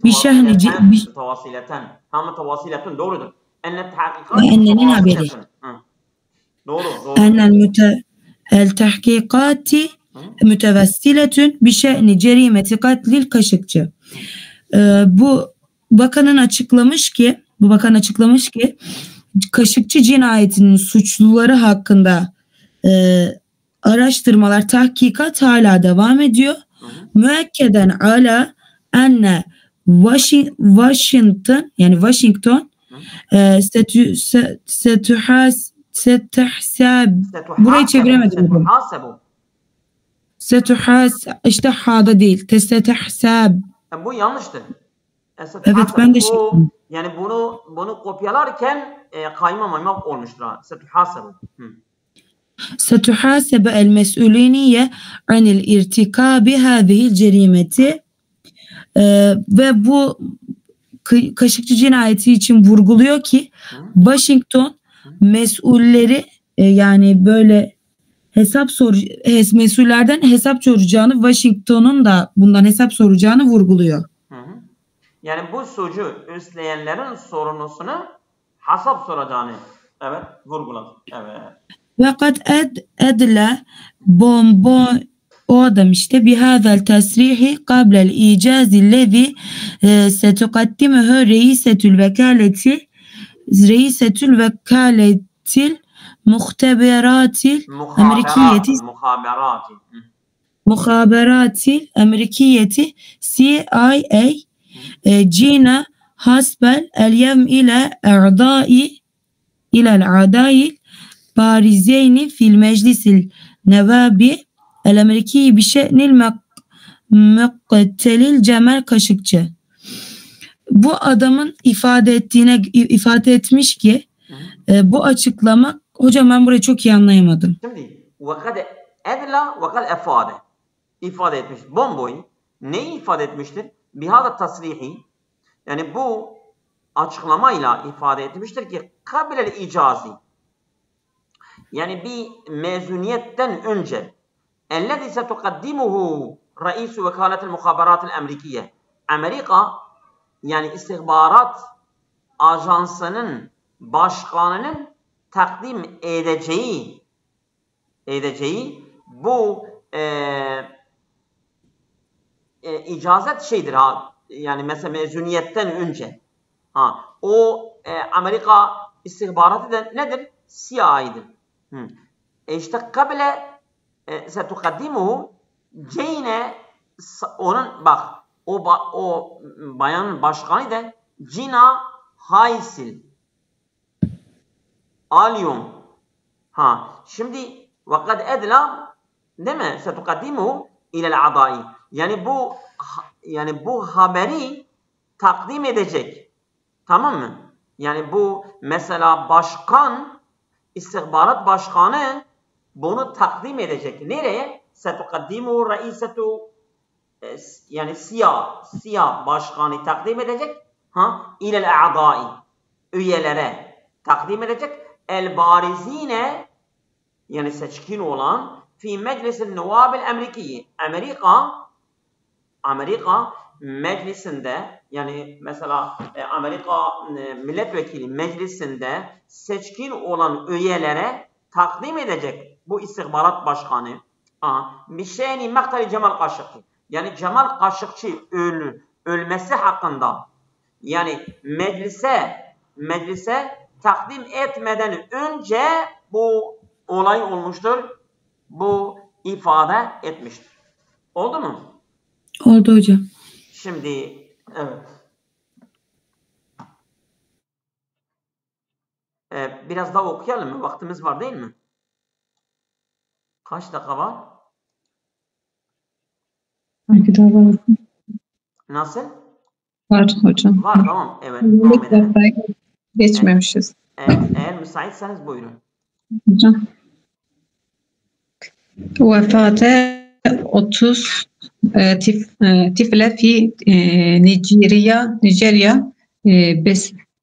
بشأن Mutavasileten. Ha mutavasileten doğrudur. Enne tahkikat وأنني haberi mutavasileten. Doğru. أن التحقيقات متواصلة بشأن جريمة قتل الكاشيكçi. Bu bakan açıklamış ki Kaşıkçı cinayetinin suçluları hakkında araştırmalar, tahkikat hala devam ediyor. Müekkeden ala enne Washington setühaseb burayı çeviremedim. İşte hada değil. Setühaseb. Bu yanlıştır. Evet ben de yani bunu kopyalarken kayma olmuştur. Setühasebu. ستحاسب المسؤولية عن الارتكاب هذه الجريمة ve bu Kaşıkçı cinayeti için vurguluyor ki Washington mesulleri yani böyle mesullerden hesap soracağını, Washington'un da bundan hesap soracağını vurguluyor. Yani bu suçu üstleyenlerin sorumlusunu hesap soracağını vurguladı. Evet. وقد أدلى o adam işte بهذا التصريح قبل الإيجاز الذي ستقدمه رئيسة الوكالة المخابرات الأمريكية CIA جينا هاسبل اليوم إلى الأعضاء بارزين في المجلس النوابي الأمريكي بشأن المقتل Cemal Kaşıkçı. Bu adamın ifade etmiş ki bu açıklama hocam ben burayı çok iyi anlayamadım. Şimdi وَقَدْ اَدْلَى وَقَدْ اَفَادَ ifade etmiş. Bomboy neyi ifade etmiştir? Bihada tasrihi yani bu açıklamayla ifade etmiştir ki kabilel icazi yani bir mezuniyetten önce ellezî setukaddimuhu reîsü vekâletil muhabaratil emrikiye Amerika yani istihbarat ajansının başkanının takdim edeceği bu icazet şeydir ha yani mesela mezuniyetten önce o Amerika istihbaratı da nedir? CIA'dir. İşte kabile setukaddimuhu Ceyne onun bak o bayanın başkanı da Gina Haysil Alyon şimdi vakad edla değil mi? Setukaddimuhu ilel adai yani bu haberi takdim edecek. Tamam mı? Yani bu mesela istihbarat başkanı bunu takdim edecek. Nereye? Setukaddimu reisetu yani siyah başkanı takdim edecek. İlel a'dai üyelere takdim edecek. El barizine yani seçkin olan fi meclisin nuvabil emrikiyi Amerika meclisinde yani mesela Amerika milletvekili meclisinde seçkin olan üyelere takdim edecek bu istihbarat başkanı bir şeyini maktali Cemal Kaşıkçı yani Cemal Kaşıkçı ölmesi hakkında yani meclise takdim etmeden önce bu olay olmuştur. Bu ifade etmiştir. Oldu mu? Oldu hocam. Şimdi evet. Biraz daha okuyalım mı? Vaktimiz var değil mi? Kaç dakika var? Belki daha var. Nasıl? Var hocam. Var, tamam. Evet, devam edelim. Geçmemişiz. Evet, eğer müsaitseniz buyurun. Hocam. Vefatı 30 tifle fi Nijerya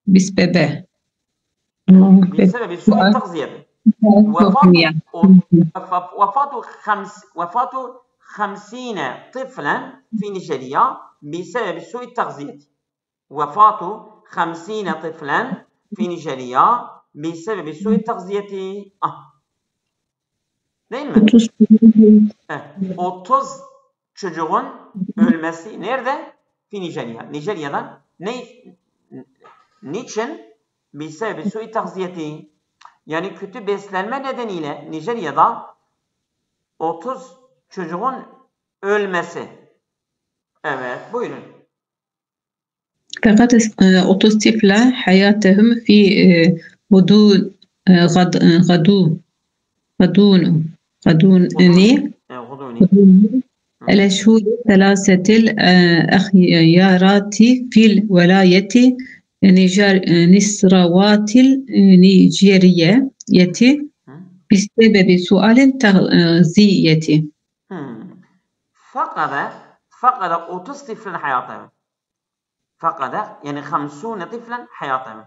bisbebe. بسبب سوء التغذية. وفاة 50 طفلا في نيجيريا بسبب سوء التغذية. وفاة 50 طفلا في نيجيريا بسبب سوء التغذية. Değil mi? 30 çocuğun ölmesi nerede? Fi Nijerya. Nijerya'dan niçin? Bisebebi su'i tagziyeti. Yani kötü beslenme nedeniyle Nijerya'da 30 çocuğun ölmesi. Evet, buyurun. فقد 30 طفلة حياتهم في غضون الأشهر الثلاثة الأخيرة في الولاية نصراوات النيجيرية بسبب سوء التغذية. فقد 30 طفلا حياتهم. فقد yani 50 طفلا حياتهم.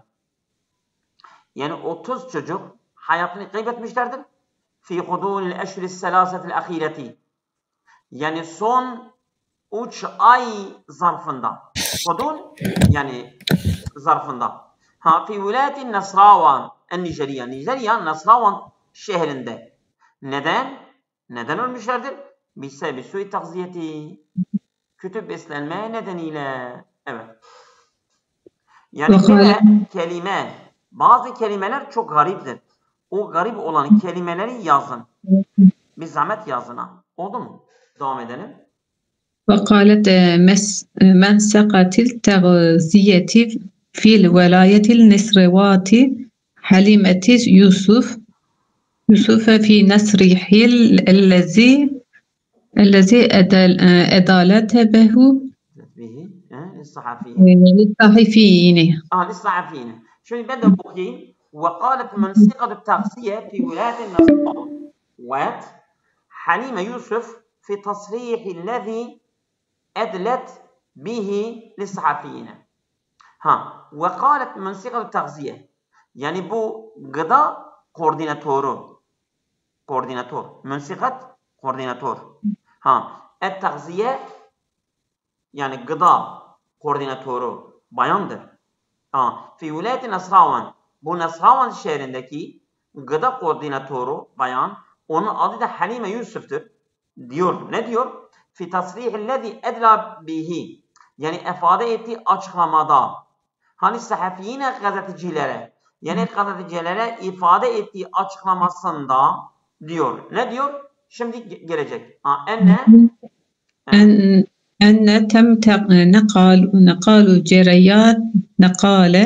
Yani 30 çocuk hayatını kaybetmişlerdir. Fi hudûnil eşhuril selâsetil ahîreti. Yani son 3 ay zarfında. Hudûn yani zarfında. Fi vilayeti Nasravan en Nijerya. Nijerya Nasravan şehrinde. Neden ölmüşlerdir? Bisebebi su'i tagziyeti. Kötü beslenme nedeniyle. Evet. Yani bazı kelimeler çok gariptir. O garip olan kelimeleri yazın. Bir zahmet yazın. Oldu mu? Devam edelim. وقالت منسقة التغذية في الولاية النصراوات حليمة يوسف في نصرح الذي أدالت به للصحفيين. شوفي بدأ بوكي وقالت منسقة التغذية في ولاية النصراوات حليمة يوسف في تصريح الذي أدلت به للصحفيين. وقالت منسقة التغذية يعني bu gıda koordinatör منسقة koordinatör. التغذية yani gıda koordinatörü bayandır. Fi vilayeti Nasravan. Bu Nasravan şehrindeki gıda koordinatörü bayan. Onun adı da Halime Yusuf'tur. Diyor. Ne diyor? Fi tasrihillezi edla bihi. Yani ifade ettiği açıklamada. Hani sahafiyine gazetecilere. Yani gazetecilere ifade ettiği açıklamasında diyor. Ne diyor? Şimdi gelecek. أن تم نقال جريان نقالة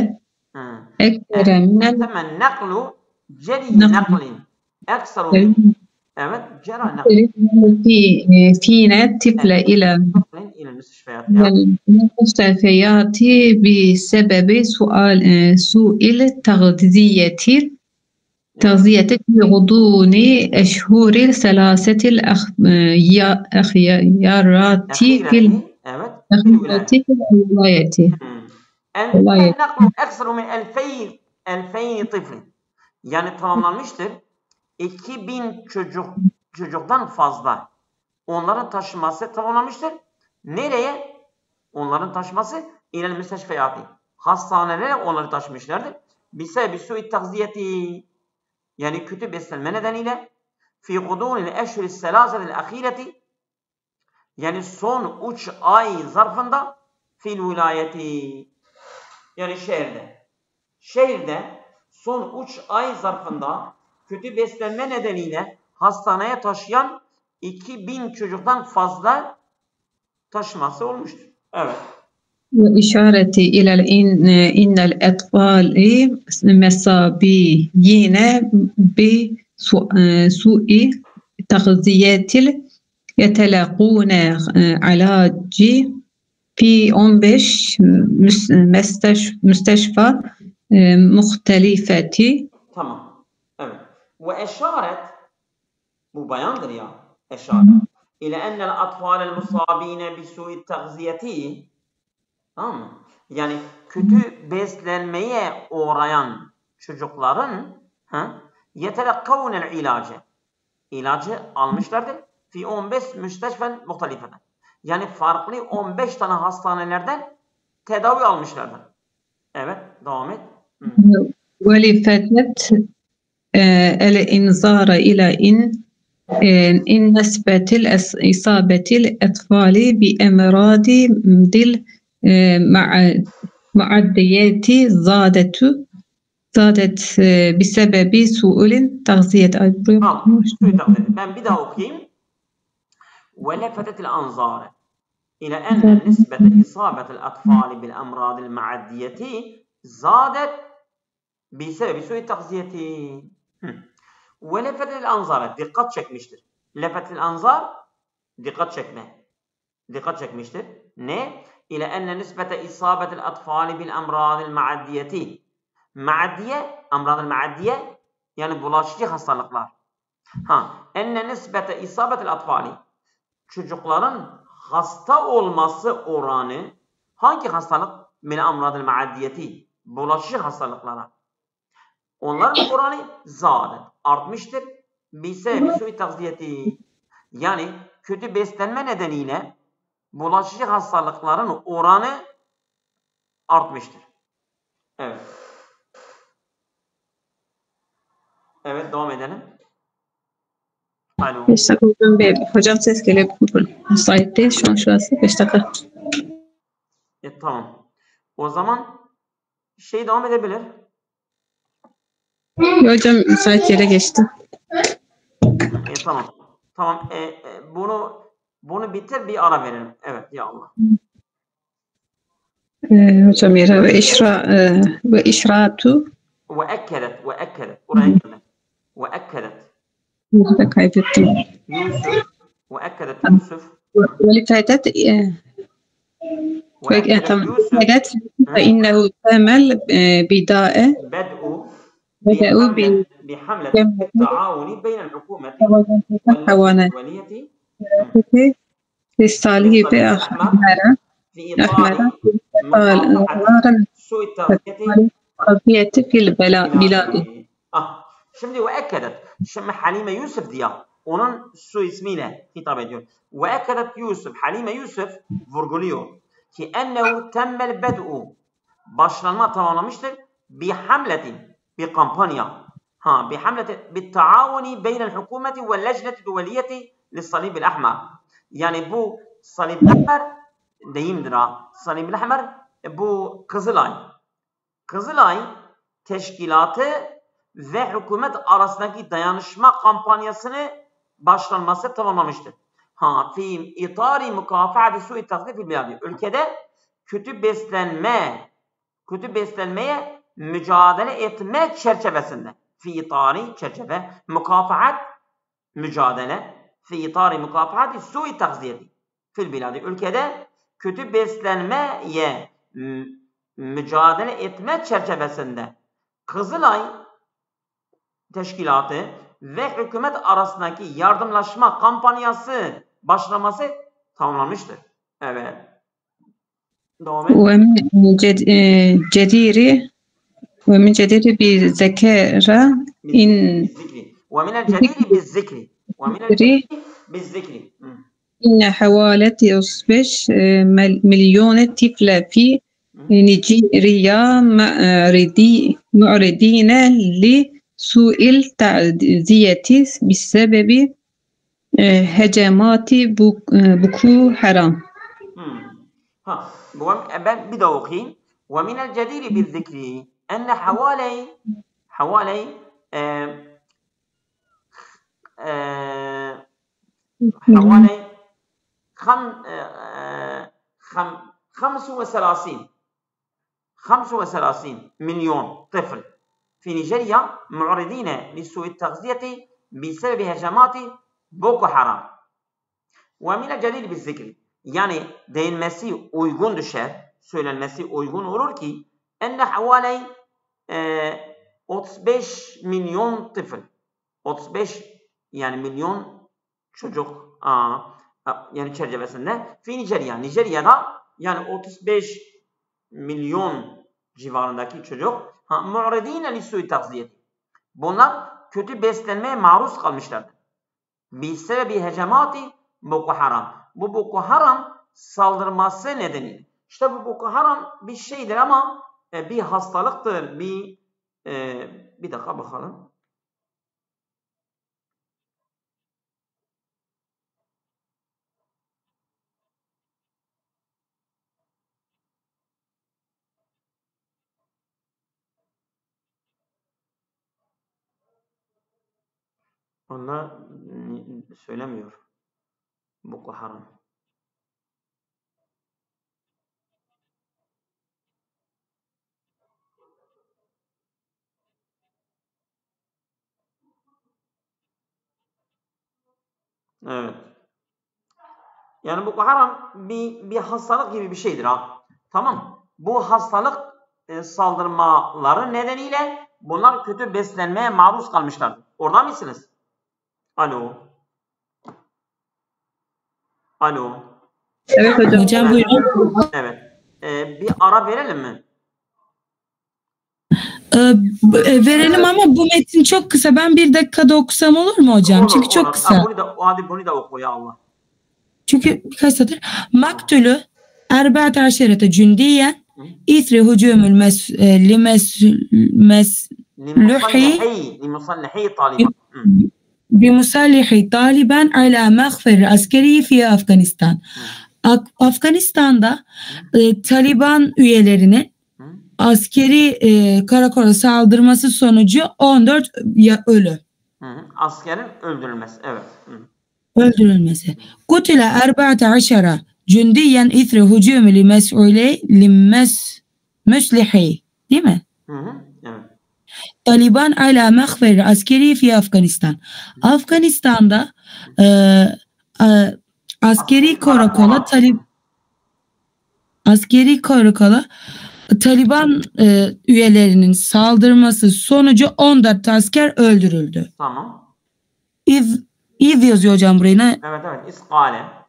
أكثر من تم النقل جري نقل أكثر من evet جرى نقل فينا طفلة إلى المستشفيات بسبب سوء التغذية في غضون أشهر ثلاثة الأخيرات في الولاية. النقل أكثر من 2000 طفل. Yani tamamlanmıştır. 2000 çocuktan fazla. Onların taşıması tamamlanmıştır. Nereye? Onların taşıması ilal müsteşfeyati. Hastanelere onları taşımışlardır. Bisebebi su'i tagziyeti. Yani kötü beslenme nedeniyle fi gudûnil eşhuril selâsetil ahîreti yani son 3 ay zarfında fil vilayeti yani şehirde son 3 ay zarfında kötü beslenme nedeniyle hastaneye taşıyan 2000 çocuktan fazla taşıması olmuştur. Evet. وإشارة إلى إن الأطفال مصابين بسوء تغذية يتلقون علاج في 15 مستشفى مختلفة. Tamam. Evet. وأشارت bu bayandır ya. Eşaret. İle ennel atfâlel musâbîne bisû'i tagziyeti. Tamam mı? Yani kötü beslenmeye uğrayan çocukların yetelekkavunel ilacı. İlacı almışlardır. Fi 15 müsteşfen muhtelifeden. Yani farklı 15 tane hastanelerden tedavi almışlardır. Evet, devam et. ولفتت الإنذار إلى إن نسبة إصابة الأطفال بأمراض المعديات زادت بسبب سوء التغذية. Ben bir daha okuyayım. وَلَفَتَتِ الْأَنْظَارِ إلى أن نسبة إصابة الأطفال بالأمراض المعدية زادت بسبب سوء التغذية. وَلَفَتَتِ الْأَنْظَارِ dikkat çekmiştir. Lefetil anzar dikkat çekme. Dikkat çekmiştir. Ne? İle enne nisbete isabetil atfali bil emradil ma'addiyeti. Ma'addiye, emradil ma'addiye yani bulaşıcı hastalıklar. Enne nisbete isabetil atfali çocukların hasta olması oranı hangi hastalık? Bil emradil ma'addiyeti. Bulaşıcı hastalıklara. Onların oranı zaten artmıştır. Bir su'i tagziyeti. Yani kötü beslenme nedeniyle bulaşıcı hastalıkların oranı artmıştır. Evet. Evet, devam edelim. Alo. 5 dakika hocam ses geliyor. Müsait değil şu an şurası. 5 dakika. Tamam. O zaman devam edebilir. Hocam müsait yere geçti. Tamam. Tamam. Bunu bitir bir ara verelim. Evet ya Allah. Hocam yere ve işratu وأكدت oraya gelme. وأكدت burada kaybettim. Yusuf وأكدت Yusuf ولفتت وأكدت فإنه تعمل بدأوا بحملة التعاون بين الحكومة والولية للصالح بأحمر سوء التغذية في البلاد. Şimdi وأكدت. Şimdi Halime Yusuf diye onun su ismiyle hitap ediyor. وأكدت Yusuf. Halime Yusuf vurguluyor ki ennehu temmel bed'u başlanma tamamlamıştır. Bihamletin bir kampanya. Bihamletin bittaavuni beynel hükümeti ve lejneti duveliyeti lissalib ahmer. Yani bu salib ahmer deyimdir ha. Salib ahmer bu Kızılay. Kızılay teşkilatı ve hükümet arasındaki dayanışma kampanyasını başlanması tamamlamıştır. Fi itari mukafaati su'i tagziyeti fil biladi. Ülkede kötü beslenmeye mücadele etme çerçevesinde. Fi itari çerçeve, mukafaat mücadele. Fi itari mukafaati su'i tagziyeti fil biladi. Ülkede kötü beslenmeye mücadele etme çerçevesinde Kızılay teşkilatı ve hükümet arasındaki yardımlaşma kampanyası başlaması tamamlanmıştır. Evet. Devam et. ومن جدير بالذكر ومن الجدير بالذكر إن حوالي 35 مليون طفل في نيجيريا معرضين لسوء التغذية بسبب هجمات بوكو حرام. Ben bir daha okuyayım. ومن الجدير بالذكر أن حوالي 35 مليون طفل في نيجيريا معرضين لسوء التغذية بسبب هجمات بوكو حرام. Ve mine celil bir zikri. Yani değinmesi uygun düşer, söylenmesi uygun olur ki enne havale 35 milyon tıfıl. 35 yani milyon çocuk yani çerçevesinde fi Nijerya'da yani 35 milyon civarındaki çocuk mu'redîne lissu'i tagziyeti. Bunlar kötü beslenmeye maruz kalmışlardır. Bi sebebi hecemati Boko Haram. Bu Boko Haram saldırması nedeniyle. İşte bu Boko Haram bir şeydir ama bir hastalıktır. Bir dakika bakalım. Onlar söylemiyor. Boko Haram. Evet. Yani Boko Haram bir hastalık gibi bir şeydir ha. Tamam. Bu hastalık saldırmaları nedeniyle bunlar kötü beslenmeye maruz kalmışlar. Orada mısınız? Alo. Alo. Evet hocam. Hocam buyurun. Evet. Bir ara verelim mi? Verelim ama bu metin çok kısa. Ben 1 dakikada okusam olur mu hocam? Olur, Çünkü çok olur. kısa. Bunu da oku ya Allah. Çünkü birkaç satır. Maktulü Erbat Aşerete Cündiyen İthri Hucumül Limusallihi taliban. Bimusallihi Taliban ala mağferi askeri fi Afganistan. Afganistan'da Taliban üyelerinin askeri karakola saldırması sonucu 14 ölü. Askerin öldürülmesi. Evet. Öldürülmesi. Kutile 14 cündiyen ithri hücumu muslihi. Değil mi? Evet. Taliban ala mağferi askeri fi Afganistan. Afganistan'da askeri karakola Taliban üyelerinin saldırması sonucu 14 asker öldürüldü. Tamam. İz yazıyor hocam buraya. Evet. İskale.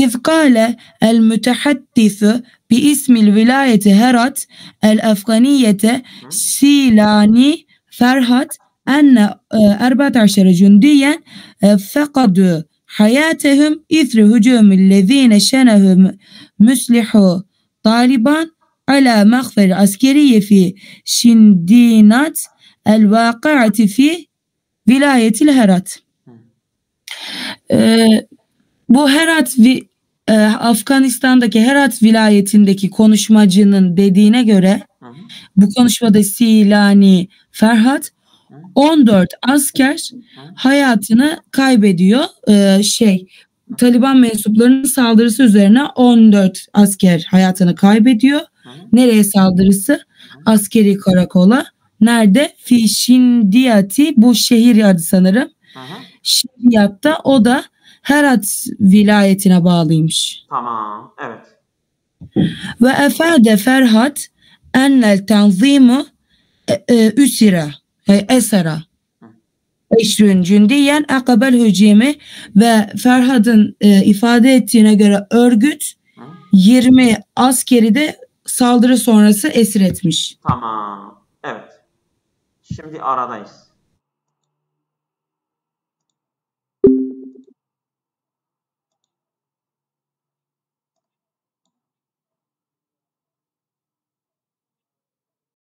إذ قال المتحدث باسم الولاية هرات الأفغانية سيلاني فرهت أن 14 جنديا فقدوا حياتهم إثر هجوم الذين شنهم مسلحو طالبان على مخفر عسكري في شندينات الواقعة في ولاية الهرات. Bu Herat Afganistan'daki Herat vilayetindeki konuşmacının dediğine göre bu konuşmada Silani Ferhat 14 asker hayatını kaybediyor. Taliban mensuplarının saldırısı üzerine 14 asker hayatını kaybediyor. Nereye saldırısı? Askeri karakola. Nerede? Fi Şindiyati, bu şehir adı sanırım. Şindiyat'ta, o da Herat vilayetine bağlıymış. Tamam, evet. Ve efade Ferhat ennel tanzimu esera 20 cündiyen akabel hücumi, ve Ferhat'ın ifade ettiğine göre örgüt 20 askeri de saldırı sonrası esir etmiş. Tamam, evet. Şimdi aradayız.